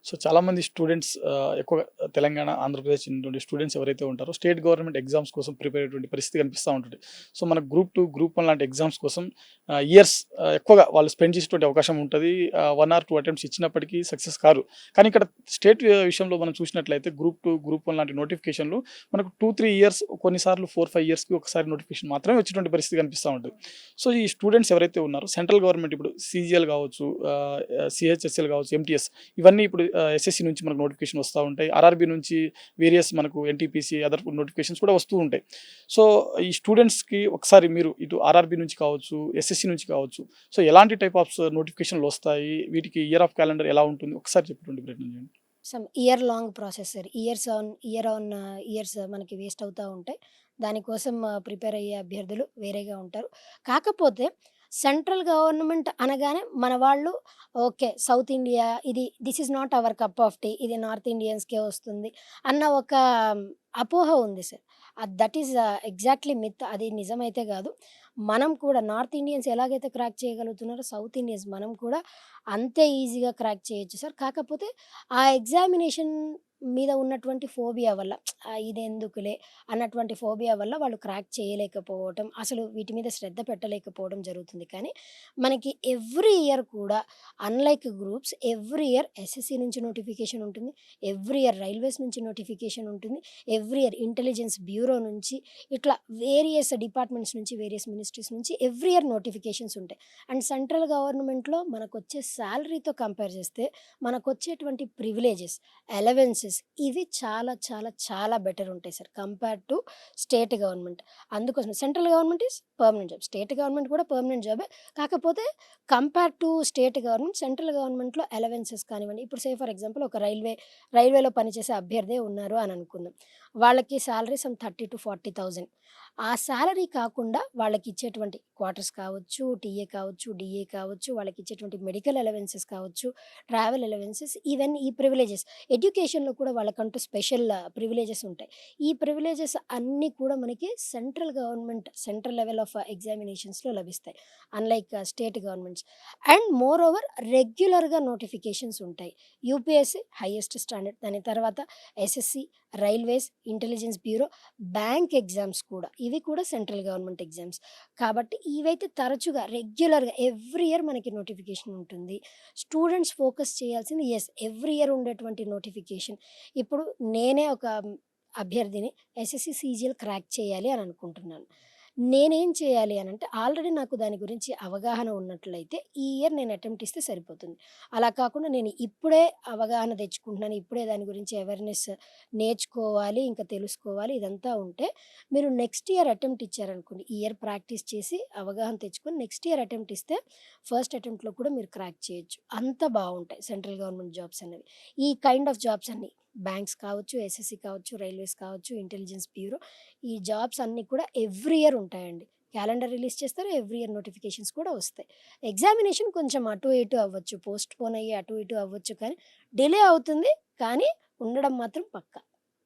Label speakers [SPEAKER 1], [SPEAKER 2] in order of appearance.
[SPEAKER 1] So చాలామంది students ఎక్కువగా తెలంగాణ, ఆంధ్రప్రదేశ్ ఉన్నటువంటి స్టూడెంట్స్ ఎవరైతే ఉంటారో స్టేట్ గవర్నమెంట్ ఎగ్జామ్స్ కోసం ప్రిపేర్ అయ్యేటువంటి పరిస్థితి కనిపిస్తూ ఉంటుంది. సో మన గ్రూప్ 2, గ్రూప్ 1 లాంటి ఎగ్జామ్స్ కోసం ఇయర్స్ ఎక్కువగా వాళ్ళు స్పెండ్ చేసేటువంటి అవకాశం ఉంటది. 1 ఆర్ 2 అటెంప్ట్స్ ఇచ్చినప్పటికీ సక్సెస్ కారు. కానీ ఇక్కడ స్టేట్ విషయంలో మనం చూసినట్లయితే గ్రూప్ 2, గ్రూప్ 1 లాంటి నోటిఫికేషన్‌లు మనకు 2, 3 ఇయర్స్ కొన్నిసార్లు 4, 5 ఇయర్స్‌కి ఒకసారి నోటిఫికేషన్ మాత్రమే వచ్చేటువంటి పరిస్థితి కనిపిస్తా ఉంటది. సో ఈ స్టూడెంట్స్ ఎవరైతే ఉన్నారో సెంట్రల్ గవర్నమెంట్ ఇప్పుడు సీజీఎల్ కావచ్చు, సీహెచ్ఎస్ఎల్ కావచ్చు, ఎంటీఎస్ ఇవన్నీ ఇప్పుడు ఎస్ఎస్సి నుంచి మనకు నోటిఫికేషన్ వస్తూ ఉంటాయి. ఆర్ఆర్బీ నుంచి వేరియస్ మనకు ఎన్టీపీసీ అదర్ నోటిఫికేషన్స్ కూడా వస్తూ ఉంటాయి. సో ఈ స్టూడెంట్స్కి ఒకసారి మీరు ఇటు ఆర్ఆర్బీ నుంచి కావచ్చు, ఎస్ఎస్సి నుంచి కావచ్చు, సో ఎలాంటి టైప్ ఆఫ్ నోటిఫికేషన్లు వస్తాయి, వీటికి ఇయర్ ఆఫ్ క్యాలెండర్ ఎలా ఉంటుంది, ఒకసారి చెప్పేటువంటి ప్రయత్నం చేయండి.
[SPEAKER 2] Some year long process sir. Year on years మనకి వేస్ట్ అవుతా ఉంటాయి. దానికోసం ప్రిపేర్ అయ్యే అభ్యర్థులు వేరేగా ఉంటారు. కాకపోతే సెంట్రల్ గవర్నమెంట్ అనగానే మన వాళ్ళు okay. South India this is not our cup of tea. ఇది నార్త్ ఇండియన్స్‌కే వస్తుంది అన్న ఒక అపోహ ఉంది sir. That is exactly myth. అది నిజమైతే గాదు. మనం కూడా నార్త్ ఇండియన్స్ ఎలాగైతే క్రాక్ చేయగలుగుతున్నారో సౌత్ ఇండియన్స్ మనం కూడా అంతే ఈజీగా క్రాక్ చేయొచ్చు సార్. కాకపోతే ఆ ఎగ్జామినేషన్ మీద ఉన్నటువంటి ఫోబియా వల్ల ఇదెందుకులే అన్నటువంటి ఫోబియా వల్ల వాళ్ళు క్రాక్ చేయలేకపోవటం, అసలు వీటి మీద శ్రద్ధ పెట్టలేకపోవడం జరుగుతుంది. కానీ మనకి ఎవ్రీ ఇయర్ కూడా unlike groups every year SSC నుంచి నోటిఫికేషన్ ఉంటుంది. ఎవ్రీ ఇయర్ రైల్వేస్ నుంచి నోటిఫికేషన్ ఉంటుంది. ఎవ్రీ ఇయర్ ఇంటెలిజెన్స్ బ్యూరో నుంచి ఇట్లా వేరియస్ డిపార్ట్మెంట్స్ నుంచి, వేరియస్ మినిస్ట్రీస్ నుంచి ఎవ్రీ ఇయర్ నోటిఫికేషన్స్ ఉంటాయి. అండ్ సెంట్రల్ గవర్నమెంట్‌లో మనకొచ్చే సాలరీతో కంపేర్ చేస్తే మనకొచ్చేటువంటి ప్రివిలేజెస్, అలవెన్సెస్ ఇవి చాలా చాలా చాలా బెటర్ ఉంటాయి sir compare to state government. అందుకోసమే central government is permanent job. State government కూడా పర్మనెంట్ జాబే. కాకపోతే compare to state government, central గవర్నమెంట్‌లో అలవెన్సెస్ కానివ్వండి, ఇప్పుడు సే ఫర్ ఎగ్జాంపుల్ ఒక రైల్వేలో పనిచేసే అభ్యర్థే ఉన్నారు అని అనుకుందాం. వాళ్ళకి సాలరీ సమ్ 30,000-40,000. ఆ సాలరీ కాకుండా వాళ్ళకిచ్చేటువంటి క్వార్టర్స్ కావచ్చు, టీఏ కావచ్చు, డీఏ కావచ్చు, వాళ్ళకిచ్చేటువంటి మెడికల్ అలవెన్సెస్ కావచ్చు, ట్రావెల్ అలవెన్సెస్ ఈవెన్ ఈ ప్రివిలేజెస్ ఎడ్యుకేషన్‌లో కూడా వాళ్ళకంటూ స్పెషల్ ప్రివిలేజెస్ ఉంటాయి. ఈ ప్రివిలేజెస్ అన్నీ కూడా మనకి central government central level of ఎగ్జామినేషన్స్‌లో లభిస్తాయి. Unlike state governments. And moreover రెగ్యులర్‌గా నోటిఫికేషన్స్ ఉంటాయి. UPSC highest standard. దాని తర్వాత SSC, railways, intelligence bureau, bank exams కూడా. ఇవి కూడా సెంట్రల్ గవర్నమెంట్ ఎగ్జామ్స్. కాబట్టి ఇవైతే తరచుగా రెగ్యులర్‌గా ఎవ్రీ ఇయర్ మనకి నోటిఫికేషన్ ఉంటుంది. స్టూడెంట్స్ ఫోకస్ చేయాల్సింది ఎవ్రీ ఇయర్ ఉండేటువంటి నోటిఫికేషన్. ఇప్పుడు నేనే ఒక అభ్యర్థిని ఎస్ఎస్‌సి, సీజీఎల్ క్రాక్ చేయాలి అని అనుకుంటున్నాను. నేనేం చేయాలి అనంటే ఆల్రెడీ నాకు దాని గురించి అవగాహన ఉన్నట్లయితే ఈ ఇయర్ నేను అటెంప్ట్ ఇస్తే సరిపోతుంది. అలా కాకుండా నేను ఇప్పుడే అవగాహన తెచ్చుకుంటున్నాను. ఇప్పుడే దాని గురించి అవేర్‌నెస్ నేర్చుకోవాలి, ఇంకా తెలుసుకోవాలి ఇదంతా ఉంటే మీరు నెక్స్ట్ ఇయర్ అటెంప్ట్ ఇచ్చారనుకోండి. ఈ ఇయర్ ప్రాక్టీస్ చేసి అవగాహన తెచ్చుకొని నెక్స్ట్ ఇయర్ అటెంప్ట్ ఇస్తే ఫస్ట్ అటెంప్ట్‌లో కూడా మీరు క్రాక్ చేయొచ్చు. అంత బావుంటాయి సెంట్రల్ గవర్నమెంట్ జాబ్స్ అనేవి. ఈ కైండ్ ఆఫ్ జాబ్స్ అన్నీ బ్యాంక్స్ కావచ్చు, ఎస్ఎస్‌సి కావచ్చు, రైల్వేస్ కావచ్చు, ఇంటెలిజెన్స్ బ్యూరో ఈ జాబ్స్ అన్నీ కూడా ఎవ్రీ ఇయర్ ఉంటాయండి. క్యాలెండర్ రిలీజ్ చేస్తారు. ఎవ్రీ ఇయర్ నోటిఫికేషన్స్ కూడా వస్తాయి. ఎగ్జామినేషన్ కొంచెం అటు ఇటు అవ్వచ్చు. పోస్ట్‌పోన్ అయ్యి అటు ఇటు అవ్వచ్చు కానీ డిలే అవుతుంది. కానీ ఉండడం మాత్రం పక్కా.